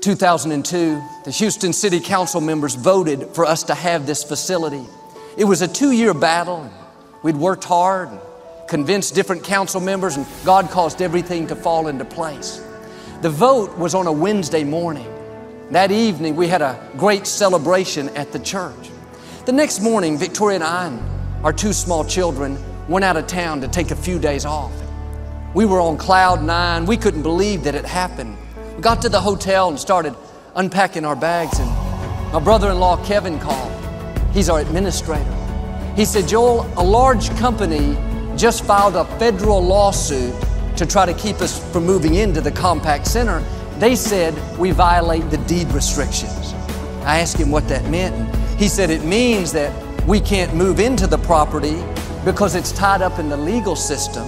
2002, the Houston City Council members voted for us to have this facility. It was a 2-year battle. We'd worked hard and convinced different council members, and God caused everything to fall into place. The vote was on a Wednesday morning. That evening, we had a great celebration at the church. The next morning, Victoria and I and our 2 small children went out of town to take a few days off. We were on cloud 9. We couldn't believe that it happened. We got to the hotel and started unpacking our bags, and my brother-in-law Kevin called. He's our administrator. He said, Joel, a large company just filed a federal lawsuit to try to keep us from moving into the Compact Center. They said we violate the deed restrictions. I asked him what that meant, and he said it means that we can't move into the property because it's tied up in the legal system,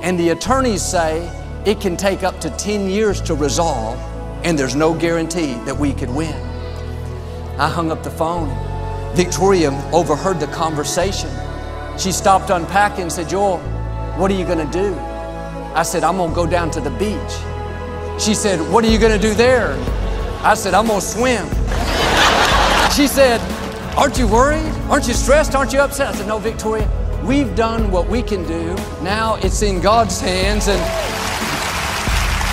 and the attorneys say it can take up to 10 years to resolve, and there's no guarantee that we could win. I hung up the phone. Victoria overheard the conversation. She stopped unpacking and said, Joel, what are you going to do? I said, I'm going to go down to the beach. She said, what are you going to do there? I said, I'm going to swim. She said, aren't you worried? Aren't you stressed? Aren't you upset? I said, no, Victoria, we've done what we can do. Now it's in God's hands. And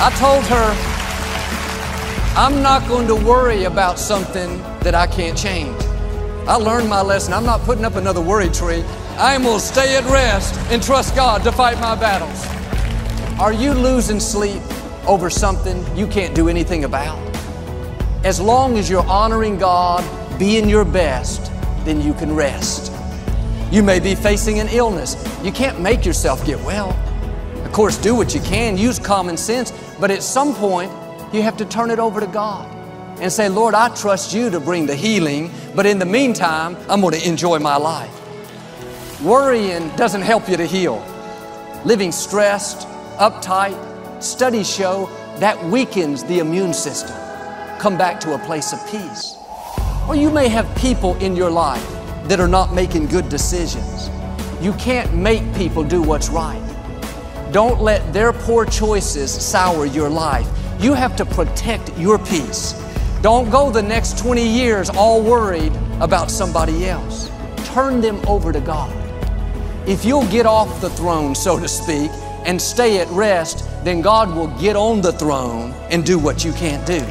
I told her, I'm not going to worry about something that I can't change. I learned my lesson. I'm not putting up another worry tree. I am going to stay at rest and trust God to fight my battles. Are you losing sleep over something you can't do anything about? As long as you're honoring God, being your best, then you can rest. You may be facing an illness. You can't make yourself get well. Of course, do what you can, use common sense, but at some point, you have to turn it over to God and say, Lord, I trust you to bring the healing, but in the meantime, I'm going to enjoy my life. Worrying doesn't help you to heal. Living stressed, uptight, studies show that weakens the immune system. Come back to a place of peace. Or you may have people in your life that are not making good decisions. You can't make people do what's right. Don't let their poor choices sour your life. You have to protect your peace. Don't go the next 20 years all worried about somebody else. Turn them over to God. If you'll get off the throne, so to speak, and stay at rest, then God will get on the throne and do what you can't do.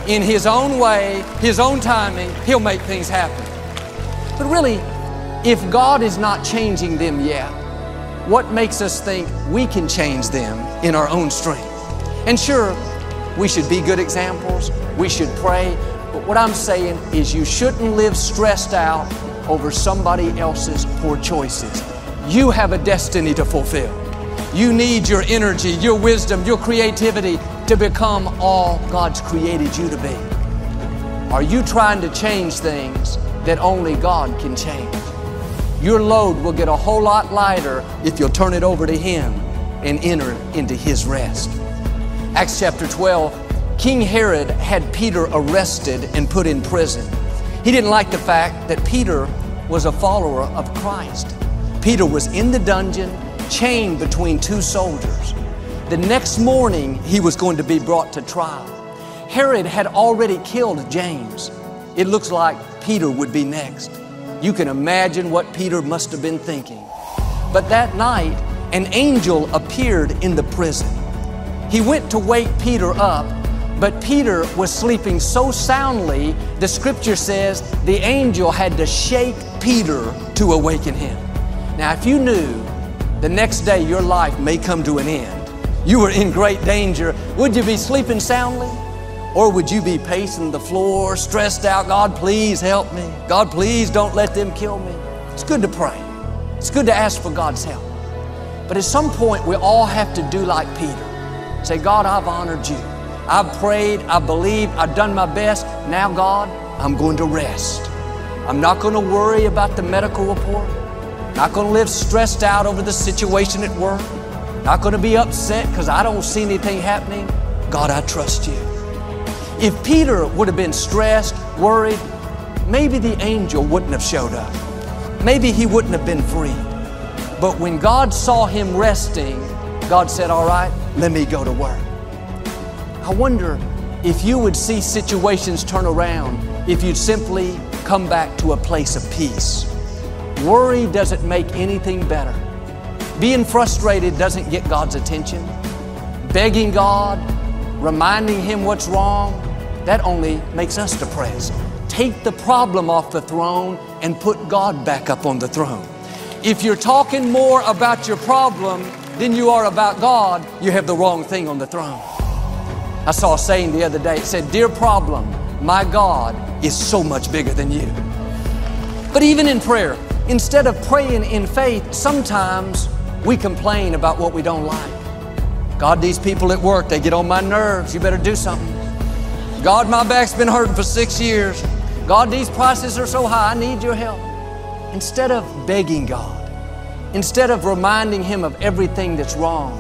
In His own way, His own timing, He'll make things happen. But really, if God is not changing them yet, what makes us think we can change them in our own strength? And sure, we should be good examples, we should pray, but what I'm saying is you shouldn't live stressed out over somebody else's poor choices. You have a destiny to fulfill. You need your energy, your wisdom, your creativity to become all God's created you to be. Are you trying to change things that only God can change? Your load will get a whole lot lighter if you'll turn it over to Him and enter into His rest. Acts chapter 12, King Herod had Peter arrested and put in prison. He didn't like the fact that Peter was a follower of Christ. Peter was in the dungeon, chained between 2 soldiers. The next morning, he was going to be brought to trial. Herod had already killed James. It looks like Peter would be next. You can imagine what Peter must have been thinking. But that night, an angel appeared in the prison. He went to wake Peter up, but Peter was sleeping so soundly, the scripture says the angel had to shake Peter to awaken him. Now, if you knew the next day your life may come to an end, you were in great danger, would you be sleeping soundly? Or would you be pacing the floor, stressed out, God, please help me. God, please don't let them kill me. It's good to pray. It's good to ask for God's help. But at some point, we all have to do like Peter. Say, God, I've honored you. I've prayed, I believed, I've done my best. Now, God, I'm going to rest. I'm not going to worry about the medical report. Not going to live stressed out over the situation at work. Not going to be upset because I don't see anything happening. God, I trust you. If Peter would have been stressed, worried, maybe the angel wouldn't have showed up. Maybe he wouldn't have been freed. But when God saw him resting, God said, all right, let me go to work. I wonder if you would see situations turn around, if you'd simply come back to a place of peace. Worry doesn't make anything better. Being frustrated doesn't get God's attention. Begging God, reminding Him what's wrong, that only makes us depressed. Take the problem off the throne and put God back up on the throne. If you're talking more about your problem than you are about God, you have the wrong thing on the throne. I saw a saying the other day. It said, "Dear problem, my God is so much bigger than you." But even in prayer, instead of praying in faith, sometimes we complain about what we don't like. God, these people at work, they get on my nerves. You better do something. God, my back's been hurting for 6 years. God, these prices are so high. I need your help. Instead of begging God, instead of reminding Him of everything that's wrong,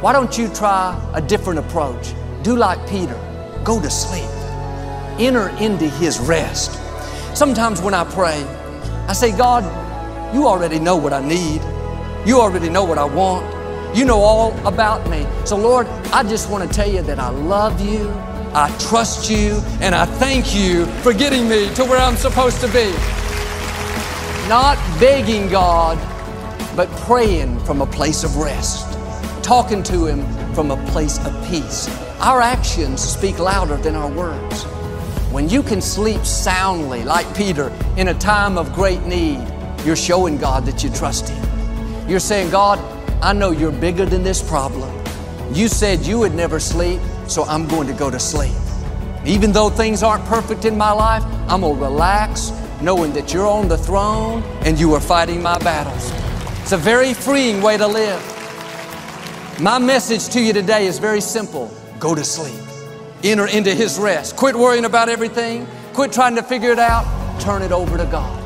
why don't you try a different approach? Do like Peter. Go to sleep. Enter into His rest. Sometimes when I pray, I say, God, you already know what I need. You already know what I want. You know all about me. So Lord, I just want to tell you that I love you, I trust you, and I thank you for getting me to where I'm supposed to be. Not begging God, but praying from a place of rest. Talking to Him from a place of peace. Our actions speak louder than our words. When you can sleep soundly like Peter in a time of great need, you're showing God that you trust Him. You're saying, God, I know you're bigger than this problem. You said you would never sleep, so I'm going to go to sleep. Even though things aren't perfect in my life, I'm going to relax knowing that you're on the throne and you are fighting my battles. It's a very freeing way to live. My message to you today is very simple. Go to sleep. Enter into His rest. Quit worrying about everything. Quit trying to figure it out. Turn it over to God.